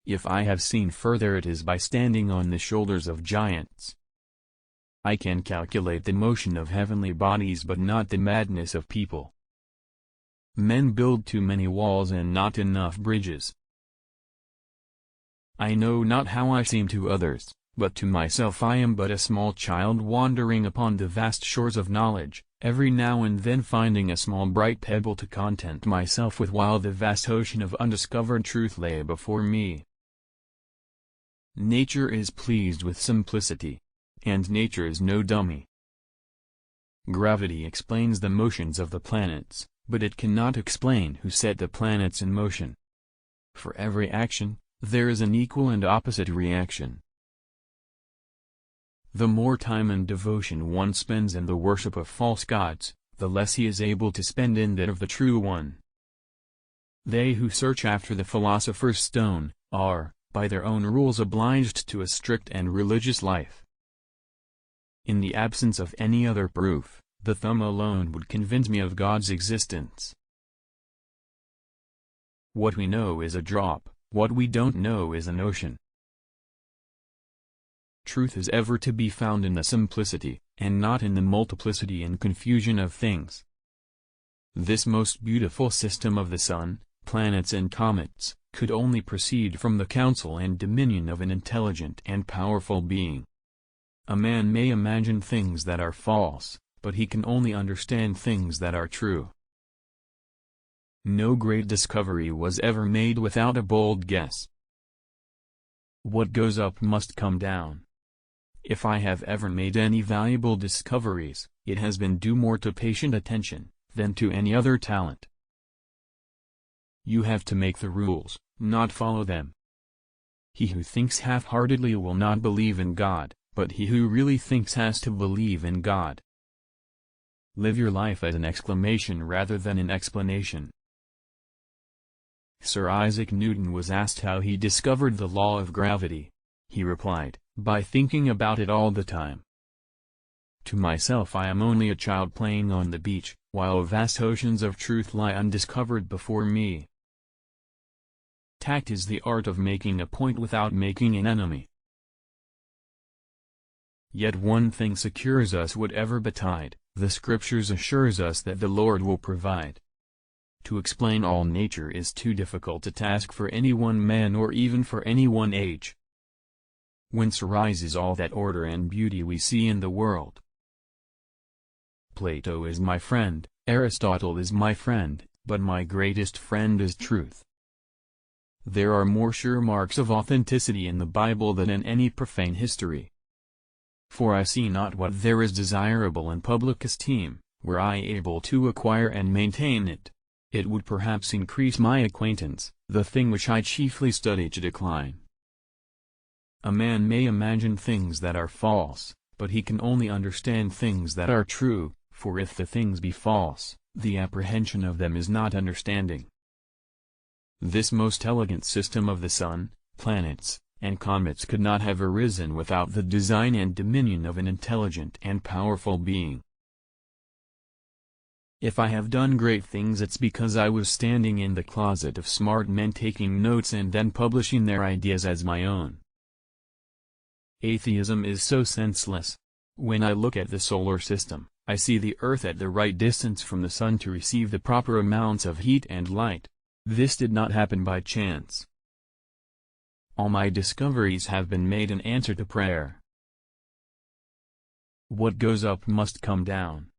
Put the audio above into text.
If I have seen further, it is by standing on the shoulders of giants. I can calculate the motion of heavenly bodies but not the madness of people. Men build too many walls and not enough bridges. I know not how I seem to others, but to myself I am but a small child wandering upon the vast shores of knowledge, every now and then finding a small bright pebble to content myself with while the vast ocean of undiscovered truth lay before me. Nature is pleased with simplicity. And nature is no dummy. Gravity explains the motions of the planets, but it cannot explain who set the planets in motion. For every action, there is an equal and opposite reaction. The more time and devotion one spends in the worship of false gods, the less he is able to spend in that of the true one. They who search after the philosopher's stone, are, by their own rules, obliged to a strict and religious life. In the absence of any other proof, the thumb alone would convince me of God's existence. What we know is a drop, what we don't know is an ocean. Truth is ever to be found in the simplicity, and not in the multiplicity and confusion of things. This most beautiful system of the sun, planets and comets, could only proceed from the counsel and dominion of an intelligent and powerful being. A man may imagine things that are false, but he can only understand things that are true. No great discovery was ever made without a bold guess. What goes up must come down. If I have ever made any valuable discoveries, it has been due more to patient attention than to any other talent. You have to make the rules, not follow them. He who thinks half-heartedly will not believe in God, but he who really thinks has to believe in God. Live your life as an exclamation rather than an explanation. Sir Isaac Newton was asked how he discovered the law of gravity. He replied, "By thinking about it all the time. To myself I am only a child playing on the beach, while vast oceans of truth lie undiscovered before me." Tact is the art of making a point without making an enemy. Yet one thing secures us whatever betide, the Scriptures assures us that the Lord will provide. To explain all nature is too difficult a task for any one man or even for any one age. Whence arises all that order and beauty we see in the world? Plato is my friend, Aristotle is my friend, but my greatest friend is truth. There are more sure marks of authenticity in the Bible than in any profane history. For I see not what there is desirable in public esteem, were I able to acquire and maintain it. It would perhaps increase my acquaintance, the thing which I chiefly study to decline. A man may imagine things that are false, but he can only understand things that are true, for if the things be false, the apprehension of them is not understanding. This most elegant system of the sun, planets, and comets could not have arisen without the design and dominion of an intelligent and powerful being. If I have done great things, it's because I was standing in the closet of smart men taking notes and then publishing their ideas as my own. Atheism is so senseless. When I look at the solar system, I see the Earth at the right distance from the Sun to receive the proper amounts of heat and light. This did not happen by chance. All my discoveries have been made in answer to prayer. What goes up must come down.